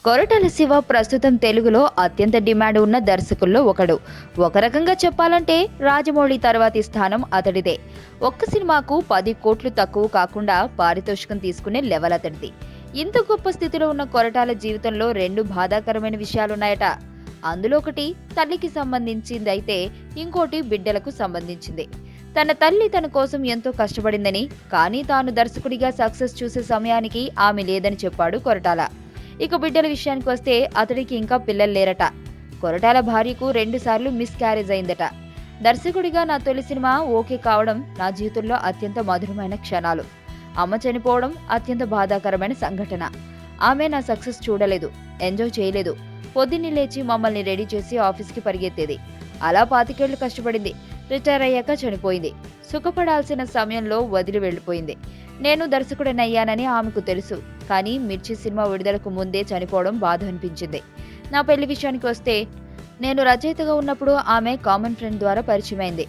కొరటాల శివ ప్రస్తుతం తెలుగులో అత్యంత డిమాండ్ ఉన్న దర్శకుల్లో ఒకడు. ఒక రకంగా చెప్పాలంటే రాజమౌళి తర్వాతి స్థానం అతడిదే. ఒక్క సినిమాకు 10 కోట్లు తక్కువ కాకుండా పారితోషికం తీసుకునే లెవెల్ అతడిది. ఇంత గొప్ప స్థితిలో ఉన్న కొరటాల జీవితంలో 2 బాధాకరమైన విషయాలున్నాయట. అందులో ఒకటి తల్లికి సంబంధించిందైతే ఇంకోటి బిడ్డలకు సంబంధించింది. తన తల్లి తన కోసం ఎంతో కష్టపడిందని, కానీ తాను దర్శకుడిగా సక్సెస్ చూసే సమయానికి ఆమె లేదని చెప్పాడు కొరటాల. ఇక బిడ్డల విషయానికి వస్తే అతడికి ఇంకా పిల్లలు లేరట. కొరటాల భార్యకు 2 సార్లు మిస్ క్యారేజ్ అయిందట. దర్శకుడిగా నా తొలి సినిమా ఓకే కావడం నా జీవితంలో అత్యంత మధురమైన క్షణాలు. అమ్మ చనిపోవడం అత్యంత బాధాకరమైన సంఘటన. ఆమె నా సక్సెస్ చూడలేదు, ఎంజాయ్ చేయలేదు. పొద్దున్నే లేచి మమ్మల్ని రెడీ చేసి ఆఫీస్కి పరిగెత్తేది. అలా 25 ఏళ్లు కష్టపడింది. రిటైర్ అయ్యాక చనిపోయింది. సుఖపడాల్సిన సమయంలో వదిలి వెళ్లిపోయింది. నేను దర్శకుడినయ్యానని ఆమెకు తెలుసు, కానీ మిర్చి సినిమా విడుదలకు ముందే చనిపోవడం బాధ అనిపించింది. నా పెళ్లి విషయానికి వస్తే నేను రచయితగా ఉన్నప్పుడు ఆమె కామన్ ఫ్రెండ్ ద్వారా పరిచయమైంది.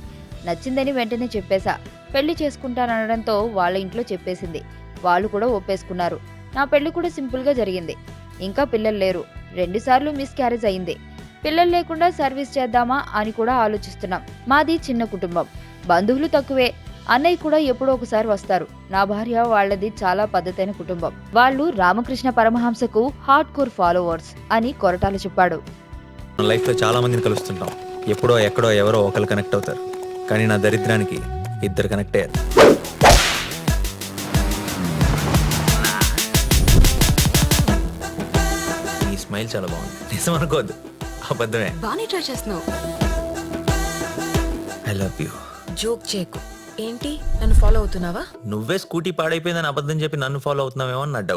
నచ్చిందని వెంటనే చెప్పేశా. పెళ్లి చేసుకుంటానడంతో వాళ్ళ ఇంట్లో చెప్పేసింది. వాళ్ళు కూడా ఒప్పేసుకున్నారు. నా పెళ్లి కూడా సింపుల్గా జరిగింది. ఇంకా పిల్లలు లేరు. 2 సార్లు మిస్ క్యారేజ్ అయింది. పిల్లలు లేకుండా సర్వీస్ చేద్దామా అని కూడా ఆలోచిస్తున్నాం. మాది చిన్న కుటుంబం, బంధువులు తక్కువే. అన్నయ్య కూడా ఎప్పుడో ఒకసారి వస్తారు. నా భార్య వాళ్ళది చాలా పద్ధతైన కుటుంబం. వాళ్ళు రామకృష్ణ పరమహంసకు హార్డ్ కోర్ ఫాలోవర్స్ అని కొరటాల చెప్పాడు. మన లైఫ్లో చాలా మందిని కలుస్తుంటాం. ఎప్పుడో ఎక్కడో ఎవరో ఒకరు కనెక్ట్ అవుతారు. కానీ నా దరిద్రానికి 2 కనెక్ట్ అయ్యారు. ఈ స్మైల్ చాలా బాగుంది. నిజం అనుకోవద్దు, అబద్ధమే. బానే ట్రై చేస్తున్నావు. I love you. జోక్ చేయకు. ఏంటి, నన్ను ఫాలో అవుతున్నావా? నువ్వే స్కూటీ పాడైపోయిందని అబద్ధం చెప్పి నన్ను ఫాలో అవుతున్నావేమో అని నా డౌట్.